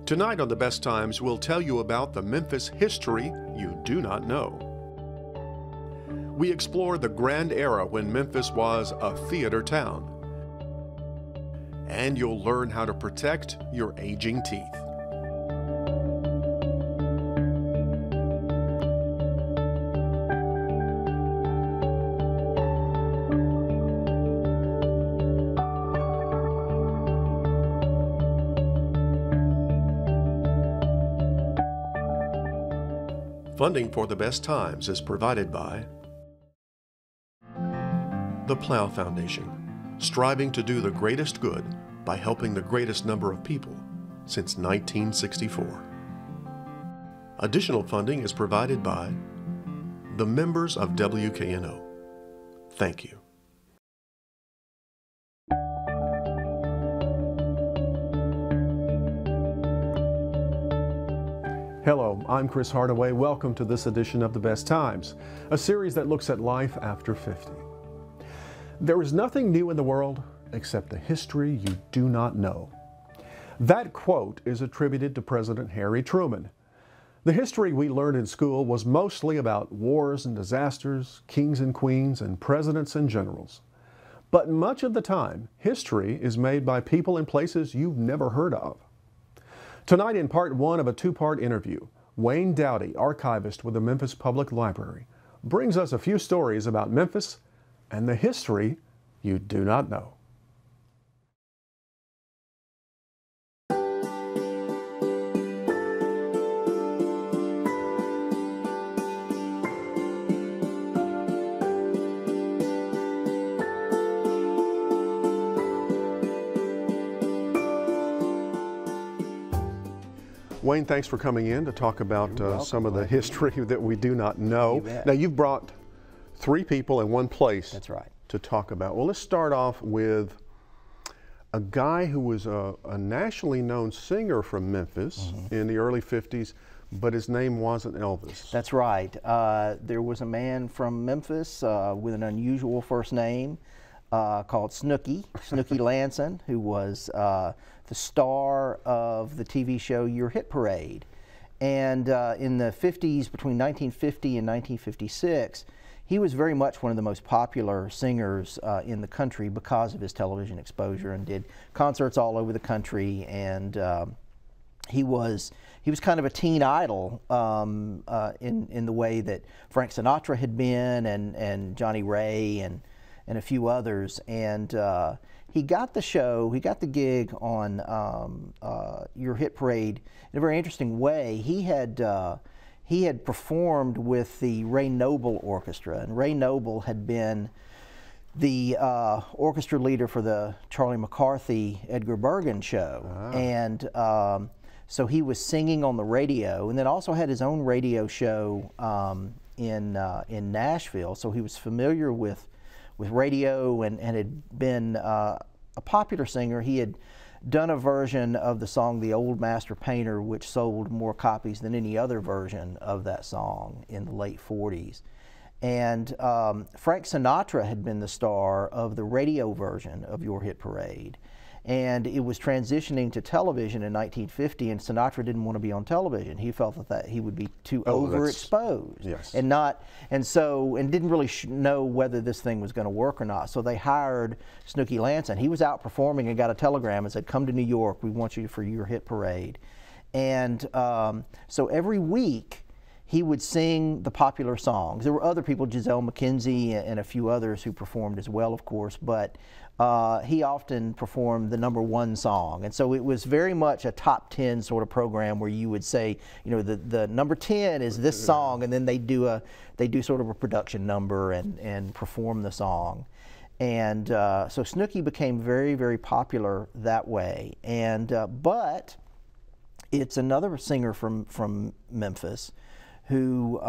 Tonight on The Best Times, we'll tell you about the Memphis history you do not know. We explore the grand era when Memphis was a theater town. And you'll learn how to protect your aging teeth. Funding for The Best Times is provided by the Plow Foundation, striving to do the greatest good by helping the greatest number of people since 1964. Additional funding is provided by the members of WKNO. Thank you. Hello, I'm Chris Hardaway. Welcome to this edition of The Best Times, a series that looks at life after 50. There is nothing new in the world except the history you do not know. That quote is attributed to President Harry Truman. The history we learned in school was mostly about wars and disasters, kings and queens, and presidents and generals. But much of the time, history is made by people and places you've never heard of. Tonight, in part one of a two-part interview, Wayne Dowdy, archivist with the Memphis Public Library, brings us a few stories about Memphis and the history you do not know. Wayne, thanks for coming in to talk about some of the history that we do not know. Now, you've brought three people in one place. That's right. To talk about. Well, let's start off with a guy who was a nationally known singer from Memphis in the early 50s, but his name wasn't Elvis. That's right. There was a man from Memphis with an unusual first name called Snooky Lanson, who was the star of the TV show Your Hit Parade. And in the 50s, between 1950 and 1956, he was very much one of the most popular singers in the country because of his television exposure, and did concerts all over the country. And he was kind of a teen idol in the way that Frank Sinatra had been, and Johnny Ray and a few others. And he got the gig on Your Hit Parade in a very interesting way. He had performed with the Ray Noble Orchestra, and Ray Noble had been the orchestra leader for the Charlie McCarthy, Edgar Bergen show. And so he was singing on the radio, and then also had his own radio show in Nashville. So he was familiar with radio and had been a popular singer. He had done a version of the song The Old Master Painter, which sold more copies than any other version of that song in the late 40s. And Frank Sinatra had been the star of the radio version of Your Hit Parade. And it was transitioning to television in 1950, and Sinatra didn't want to be on television. He felt that he would be too overexposed, yes. and didn't really know whether this thing was going to work or not. So they hired Snooky Lanson. He was out performing and got a telegram and said, "Come to New York. We want you for Your Hit Parade." And so every week he would sing the popular songs. There were other people, Giselle McKenzie and a few others who performed as well, of course, but he often performed the #1 song. And so it was very much a top 10 sort of program where you would say, you know, the number 10 is this song, and then they do sort of a production number and perform the song. And so Snooky became very, very popular that way. And but it's another singer from Memphis who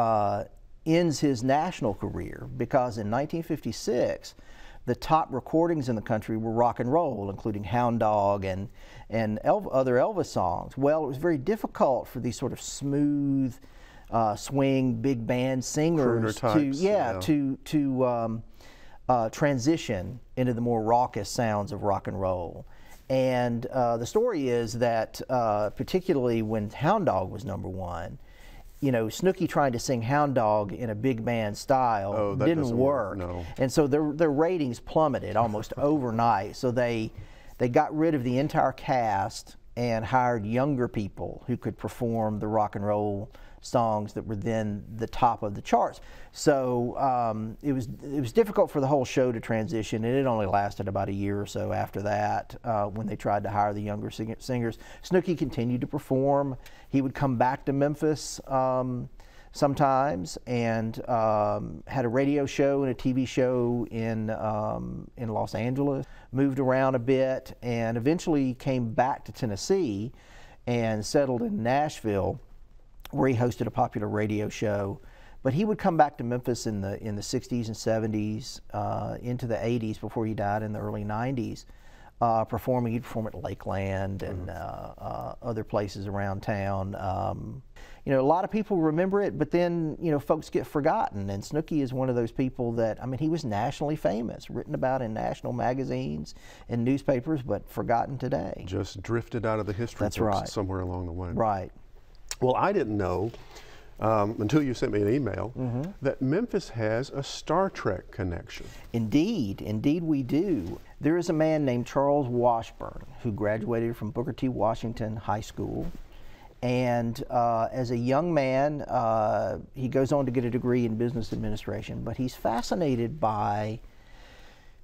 ends his national career, because in 1956 the top recordings in the country were rock and roll, including Hound Dog and other Elvis songs. Well, it was very difficult for these sort of smooth swing big band singers to transition into the more raucous sounds of rock and roll. And the story is that particularly when Hound Dog was #1, you know, Snooki trying to sing Hound Dog in a big band style didn't work. No. And so their ratings plummeted almost overnight. So they got rid of the entire cast and hired younger people who could perform the rock and roll songs that were then the top of the charts. So it was difficult for the whole show to transition, and it only lasted about a year or so after that when they tried to hire the younger singers. Snooki continued to perform. He would come back to Memphis sometimes and had a radio show and a TV show in Los Angeles, moved around a bit, and eventually came back to Tennessee and settled in Nashville, where he hosted a popular radio show. But he would come back to Memphis in the 60s and 70s, into the 80s before he died in the early 90s, performing. He'd perform at Lakeland and other places around town. You know, a lot of people remember it, but then, you know, folks get forgotten. And Snooki is one of those people that, I mean, he was nationally famous, written about in national magazines and newspapers, but forgotten today. Just drifted out of the history That's books right. somewhere along the way. Right. Well, I didn't know until you sent me an email that Memphis has a Star Trek connection. Indeed, indeed we do. There is a man named Charles Washburn who graduated from Booker T. Washington High School. And as a young man, he goes on to get a degree in business administration, but he's fascinated by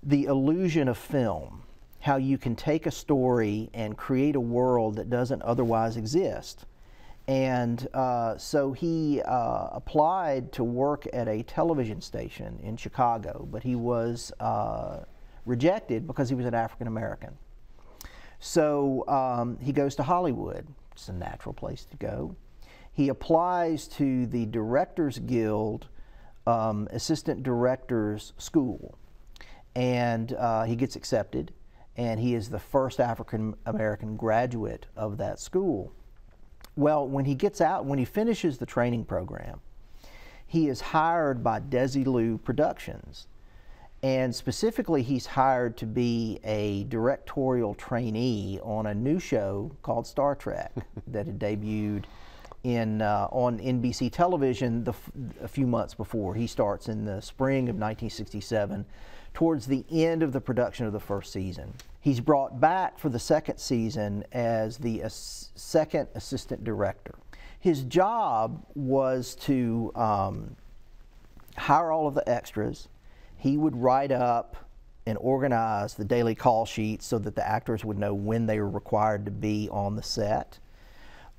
the illusion of film, how you can take a story and create a world that doesn't otherwise exist. And so he applied to work at a television station in Chicago, but he was rejected because he was an African American. So he goes to Hollywood. It's a natural place to go. He applies to the Directors Guild Assistant Directors School, and he gets accepted, and he is the first African American graduate of that school. Well, when he gets out, when he finishes the training program, he is hired by Desilu Productions. And specifically, he's hired to be a directorial trainee on a new show called Star Trek that had debuted on NBC television a few months before. He starts in the spring of 1967, towards the end of the production of the first season. He's brought back for the second season as the second assistant director. His job was to hire all of the extras. He would write up and organize the daily call sheets so that the actors would know when they were required to be on the set.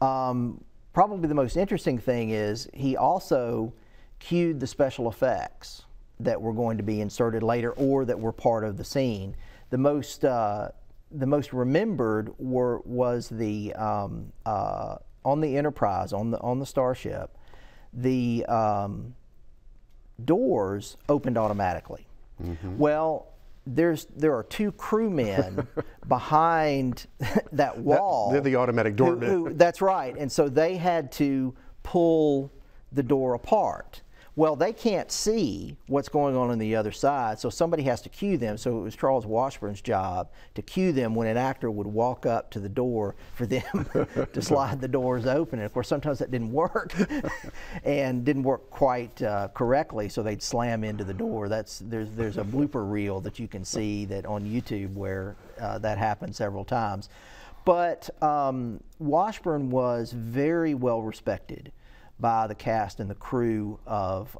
Probably the most interesting thing is he also cued the special effects that were going to be inserted later or that were part of the scene. The most remembered was the on the Enterprise, on the Starship, the doors opened automatically. Well, there are two crewmen behind that wall. They're the automatic door. That's right, and so they had to pull the door apart. Well, they can't see what's going on the other side, so somebody has to cue them. So it was Charles Washburn's job to cue them when an actor would walk up to the door for them to slide the doors open. And of course, sometimes that didn't work and didn't work quite correctly, so they'd slam into the door. There's a blooper reel that you can see that on YouTube where that happened several times. But Washburn was very well respected by the cast and the crew of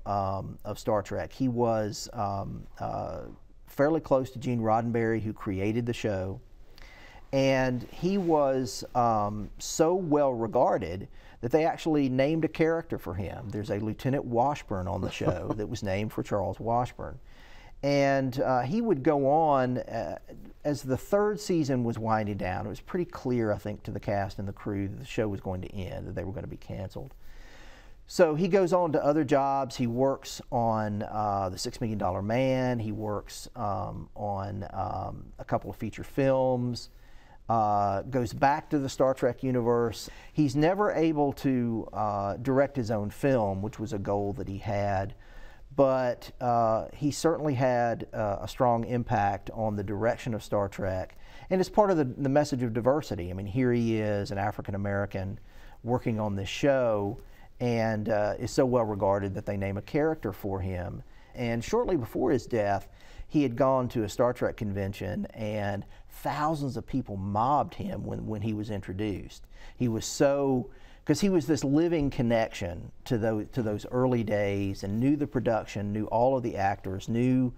Star Trek. He was fairly close to Gene Roddenberry, who created the show, and he was so well regarded that they actually named a character for him. There's a Lieutenant Washburn on the show that was named for Charles Washburn. And he would go on, as the third season was winding down, it was pretty clear, I think, to the cast and the crew that the show was going to end, that they were going to be canceled. So he goes on to other jobs. He works on the $6 Million Man. He works on a couple of feature films, goes back to the Star Trek universe. He's never able to direct his own film, which was a goal that he had, but he certainly had a strong impact on the direction of Star Trek And it's part of the message of diversity. I mean, here he is, an African American, working on this show, and is so well regarded that they name a character for him. And shortly before his death, he had gone to a Star Trek convention, and thousands of people mobbed him when he was introduced. He was so, because he was this living connection to those early days, and knew the production, knew all of the actors, knew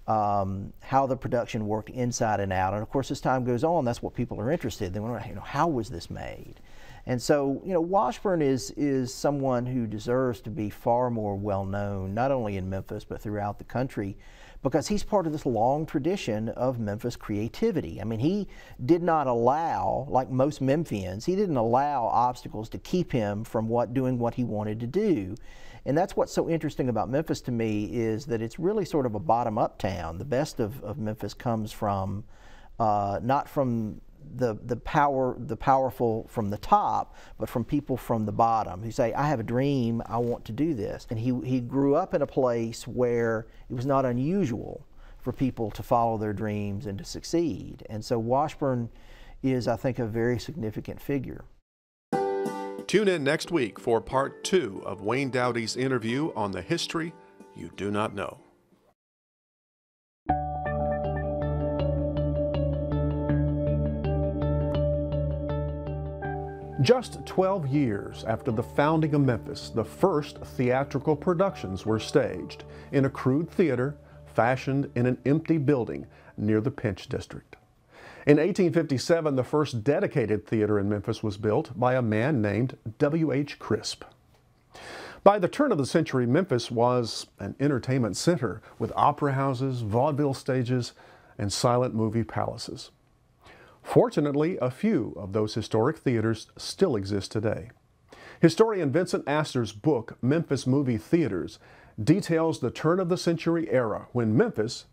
how the production worked inside and out. And of course, as time goes on, that's what people are interested in. They want to know, how was this made? And so, Washburn is someone who deserves to be far more well known, not only in Memphis, but throughout the country, because he's part of this long tradition of Memphis creativity. I mean, he did not allow, like most Memphians, he didn't allow obstacles to keep him from doing what he wanted to do. And that's what's so interesting about Memphis to me, is that it's really sort of a bottom-up town. The best of Memphis comes from, not from the powerful from the top, but from people from the bottom who say, I have a dream, I want to do this. And he grew up in a place where it was not unusual for people to follow their dreams and to succeed. And so Washburn is, I think, a very significant figure. Tune in next week for part 2 of Wayne Dowdy's interview on the history you do not know. Just 12 years after the founding of Memphis, the first theatrical productions were staged in a crude theater fashioned in an empty building near the Pinch District. In 1857, the first dedicated theater in Memphis was built by a man named W.H. Crisp. By the turn of the century, Memphis was an entertainment center with opera houses, vaudeville stages, and silent movie palaces. Fortunately, a few of those historic theaters still exist today. Historian Vincent Astor's book, Memphis Movie Theaters, details the turn of the century era when Memphis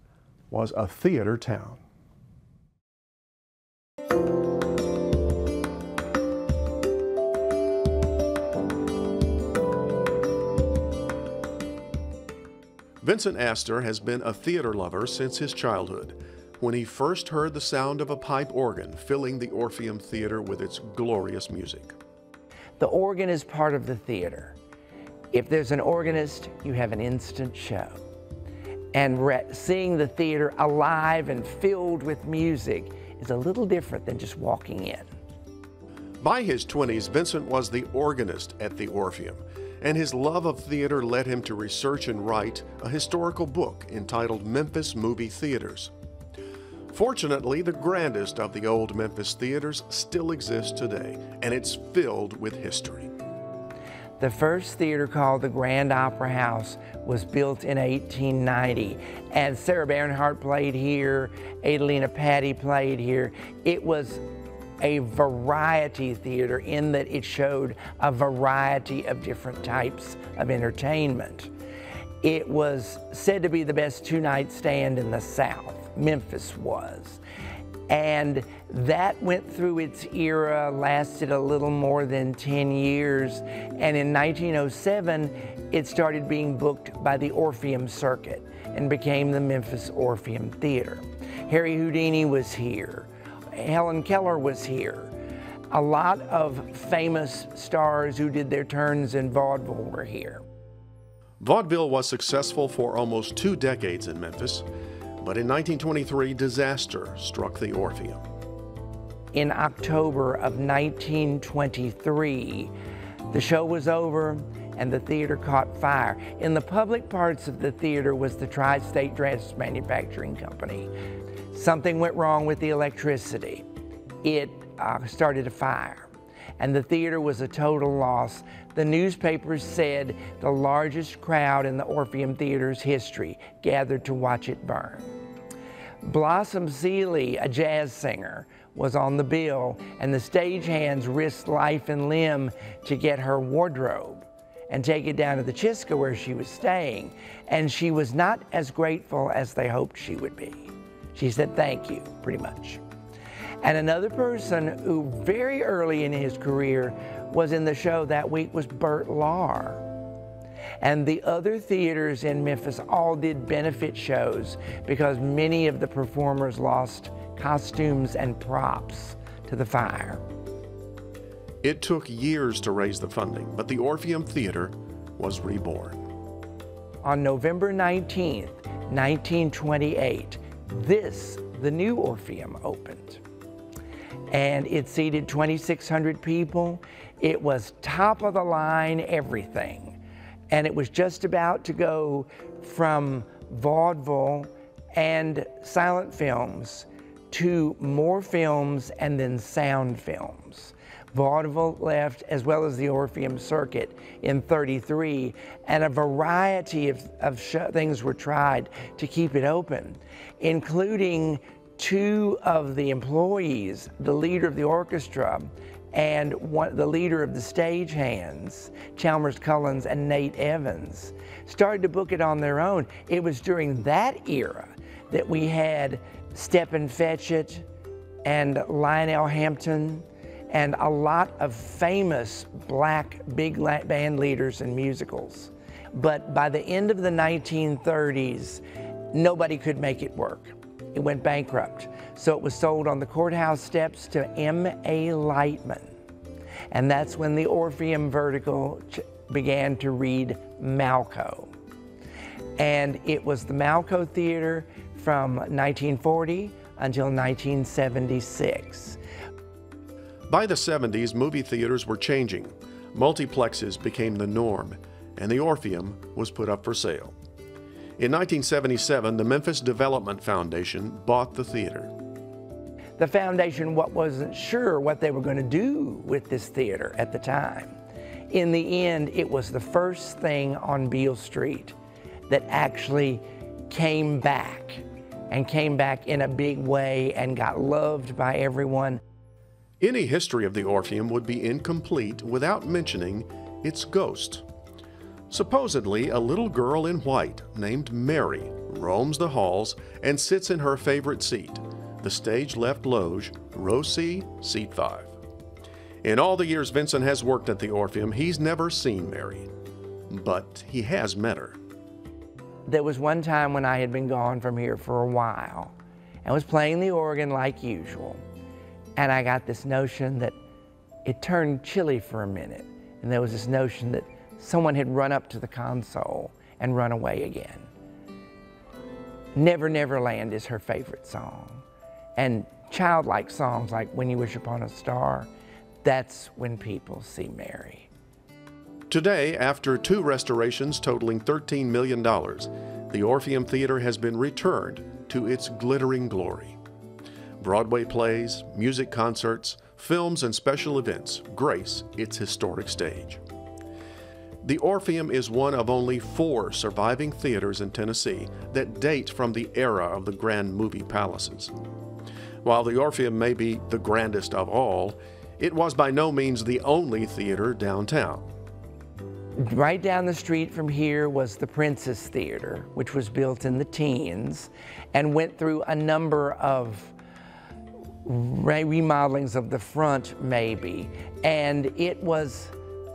was a theater town. Vincent Astor has been a theater lover since his childhood, when he first heard the sound of a pipe organ filling the Orpheum Theater with its glorious music. The organ is part of the theater. If there's an organist, you have an instant show. And seeing the theater alive and filled with music is a little different than just walking in. By his 20s, Vincent was the organist at the Orpheum, and his love of theater led him to research and write a historical book entitled Memphis Movie Theaters. Fortunately, the grandest of the old Memphis theaters still exists today, and it's filled with history. The first theater, called the Grand Opera House, was built in 1890, and Sarah Bernhardt played here, Adelina Patti played here. It was a variety theater in that it showed a variety of different types of entertainment. It was said to be the best two-night stand in the South. Memphis was. And that went through its era, lasted a little more than 10 years, and in 1907 it started being booked by the Orpheum Circuit and became the Memphis Orpheum Theater. Harry Houdini was here. Helen Keller was here. A lot of famous stars who did their turns in vaudeville were here. Vaudeville was successful for almost 2 decades in Memphis, but in 1923, disaster struck the Orpheum. In October of 1923, the show was over and the theater caught fire. In the public parts of the theater was the Tri-State Dress Manufacturing Company. Something went wrong with the electricity. It started a fire, and the theater was a total loss. The newspapers said the largest crowd in the Orpheum Theater's history gathered to watch it burn. Blossom Seeley, a jazz singer, was on the bill, and the stagehands risked life and limb to get her wardrobe and take it down to the Chisca where she was staying, and she was not as grateful as they hoped she would be. She said, "Thank you," pretty much. And another person who very early in his career was in the show that week was Bert Lahr. And the other theaters in Memphis all did benefit shows because many of the performers lost costumes and props to the fire. It took years to raise the funding, but the Orpheum Theater was reborn. On November 19th, 1928, the new Orpheum opened. And it seated 2,600 people. It was top of the line everything. And it was just about to go from vaudeville and silent films to more films and then sound films. Vaudeville left, as well as the Orpheum circuit in '33, and a variety of things were tried to keep it open, including two of the employees, the leader of the orchestra and the leader of the stagehands, Chalmers Cullens and Nate Evans, started to book it on their own. It was during that era that we had Stepin Fetchit and Lionel Hampton and a lot of famous black big band leaders in musicals. But by the end of the 1930s, nobody could make it work. It went bankrupt. So it was sold on the courthouse steps to M.A. Lightman. And that's when the Orpheum vertical began to read Malco. And it was the Malco Theater from 1940 until 1976. By the 70s, movie theaters were changing. Multiplexes became the norm, and the Orpheum was put up for sale. In 1977, the Memphis Development Foundation bought the theater. The foundation wasn't sure what they were going to do with this theater at the time. In the end, it was the first thing on Beale Street that actually came back, and came back in a big way and got loved by everyone. Any history of the Orpheum would be incomplete without mentioning its ghost. Supposedly, a little girl in white named Mary roams the halls and sits in her favorite seat, the stage left loge, row C, seat 5. In all the years Vincent has worked at the Orpheum, he's never seen Mary, but he has met her. There was one time when I had been gone from here for a while and was playing the organ like usual. And I got this notion that it turned chilly for a minute. And there was this notion that someone had run up to the console and run away again. Never Never Land is her favorite song. And childlike songs like When You Wish Upon a Star, that's when people see Mary. Today, after 2 restorations totaling $13 million, the Orpheum Theater has been returned to its glittering glory. Broadway plays, music concerts, films, and special events grace its historic stage. The Orpheum is one of only 4 surviving theaters in Tennessee that date from the era of the Grand Movie Palaces. While the Orpheum may be the grandest of all, it was by no means the only theater downtown. Right down the street from here was the Princess Theater, which was built in the teens and went through a number of remodelings of the front, maybe. And it was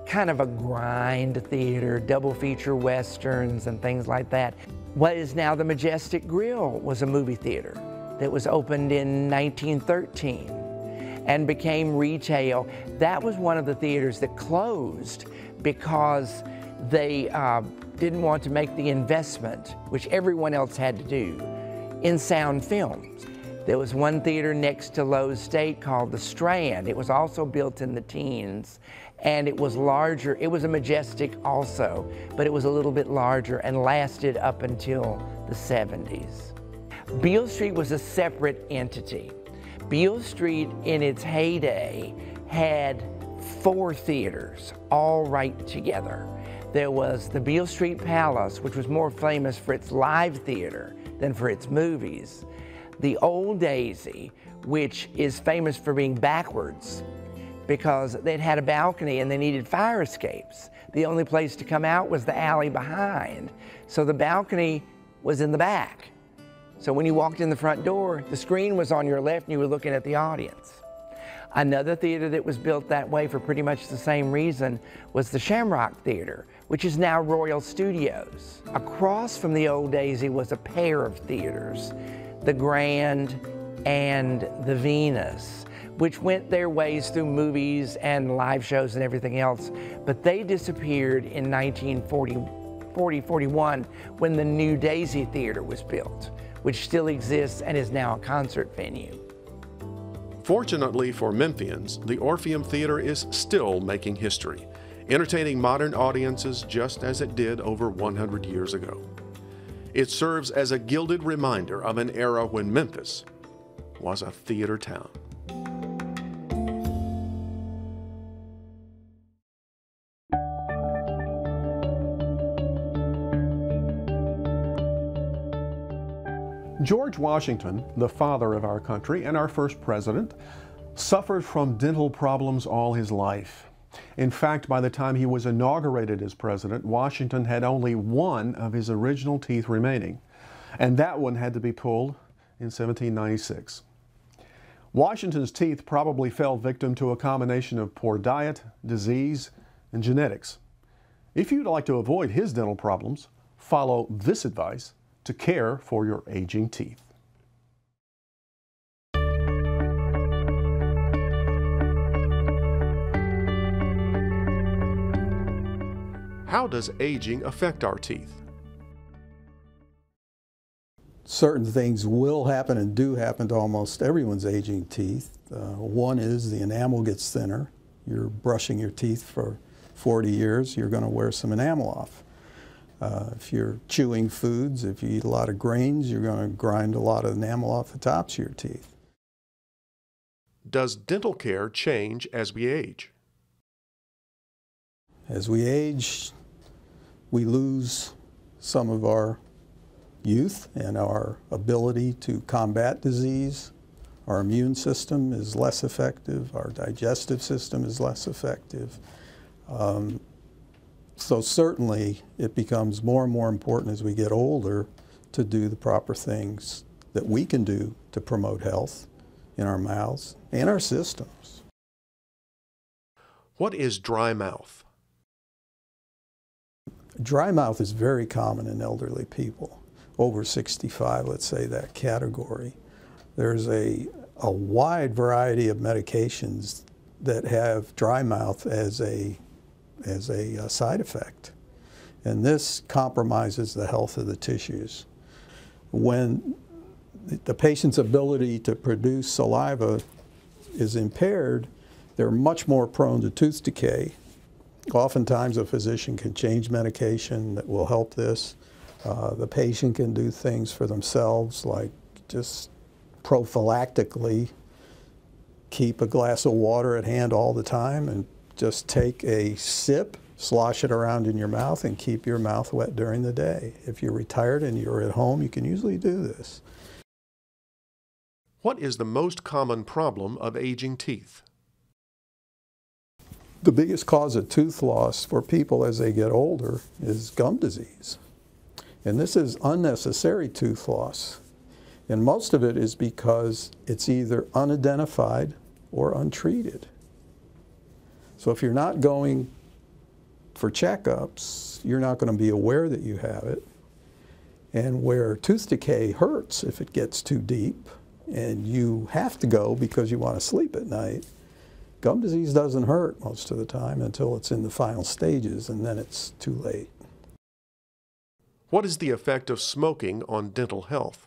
kind of a grind theater, double feature westerns and things like that. What is now the Majestic Grill was a movie theater that was opened in 1913 and became retail. That was one of the theaters that closed because they didn't want to make the investment, which everyone else had to do, in sound films. There was one theater next to Lowe's State called the Strand. It was also built in the teens, and it was larger. It was a Majestic also, but it was a little bit larger and lasted up until the 70s. Beale Street was a separate entity. Beale Street, in its heyday, had 4 theaters, all right together. There was the Beale Street Palace, which was more famous for its live theater than for its movies. The Old Daisy, which is famous for being backwards because they'd had a balcony and they needed fire escapes. The only place to come out was the alley behind. So the balcony was in the back. So when you walked in the front door, the screen was on your left and you were looking at the audience. Another theater that was built that way for pretty much the same reason was the Shamrock Theater, which is now Royal Studios. Across from the old Daisy was a pair of theaters, the Grand and the Venus, which went their ways through movies and live shows and everything else, but they disappeared in 1940-41 when the new Daisy Theater was built, which still exists and is now a concert venue. Fortunately for Memphians, the Orpheum Theater is still making history, entertaining modern audiences just as it did over 100 years ago. It serves as a gilded reminder of an era when Memphis was a theater town. George Washington, the father of our country and our first president, suffered from dental problems all his life. In fact, by the time he was inaugurated as president, Washington had only one of his original teeth remaining, and that one had to be pulled in 1796. Washington's teeth probably fell victim to a combination of poor diet, disease, and genetics. If you'd like to avoid his dental problems, follow this advice to care for your aging teeth. How does aging affect our teeth? Certain things will happen and do happen to almost everyone's aging teeth. One is the enamel gets thinner. You're brushing your teeth for 40 years, you're going to wear some enamel off. If you're chewing foods, if you eat a lot of grains, you're going to grind a lot of enamel off the tops of your teeth. Does dental care change as we age? As we age, we lose some of our youth and our ability to combat disease. Our immune system is less effective. Our digestive system is less effective. So certainly it becomes more and more important as we get older to do the proper things that we can do to promote health in our mouths and our systems. What is dry mouth? Dry mouth is very common in elderly people, over 65, let's say, that category. There's a wide variety of medications that have dry mouth as a side effect. And this compromises the health of the tissues. When the patient's ability to produce saliva is impaired, they're much more prone to tooth decay. Oftentimes a physician can change medication that will help this. The patient can do things for themselves, like just prophylactically keep a glass of water at hand all the time and just take a sip, slosh it around in your mouth, and keep your mouth wet during the day. If you're retired and you're at home, you can usually do this. What is the most common problem of aging teeth? The biggest cause of tooth loss for people as they get older is gum disease. And this is unnecessary tooth loss. And most of it is because it's either unidentified or untreated. So if you're not going for checkups, you're not going to be aware that you have it. And where tooth decay hurts if it gets too deep and you have to go because you want to sleep at night, gum disease doesn't hurt most of the time until it's in the final stages, and then it's too late. What is the effect of smoking on dental health?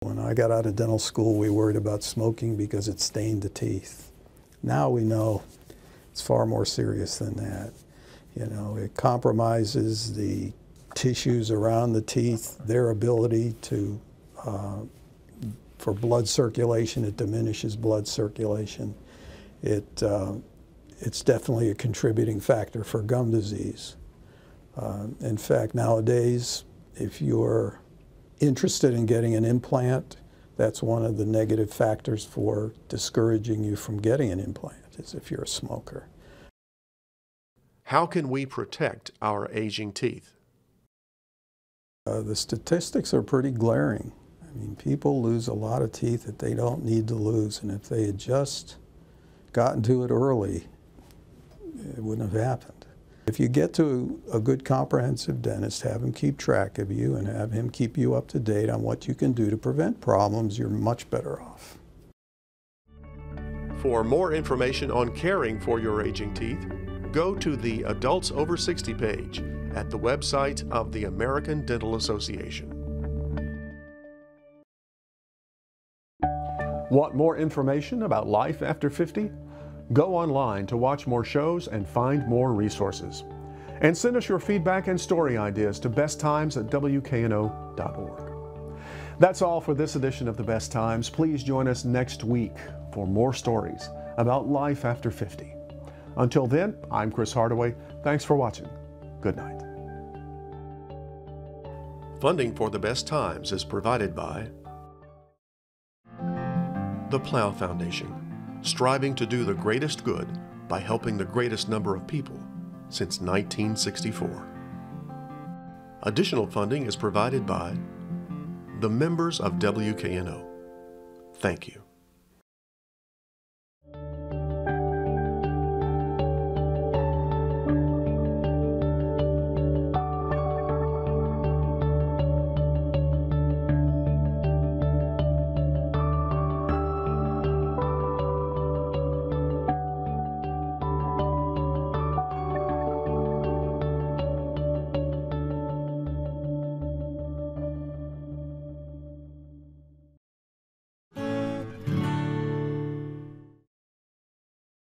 When I got out of dental school, we worried about smoking because it stained the teeth. Now we know it's far more serious than that. You know, it compromises the tissues around the teeth, their ability to, for blood circulation, it diminishes blood circulation. It's definitely a contributing factor for gum disease. In fact, nowadays, if you're interested in getting an implant, that's one of the negative factors for discouraging you from getting an implant, is if you're a smoker. How can we protect our aging teeth? The statistics are pretty glaring. I I mean, people lose a lot of teeth that they don't need to lose, and if they had just gotten to it early, it wouldn't have happened. If you get to a good comprehensive dentist, have him keep track of you and have him keep you up to date on what you can do to prevent problems, you're much better off. For more information on caring for your aging teeth, go to the Adults Over 60 page at the website of the American Dental Association. Want more information about life after 50? Go online to watch more shows and find more resources. And send us your feedback and story ideas to besttimes@wkno.org. That's all for this edition of The Best Times. Please join us next week for more stories about life after 50. Until then, I'm Chris Hardaway. Thanks for watching. Good night. Funding for The Best Times is provided by the Plow Foundation, striving to do the greatest good by helping the greatest number of people since 1964. Additional funding is provided by the members of WKNO. Thank you.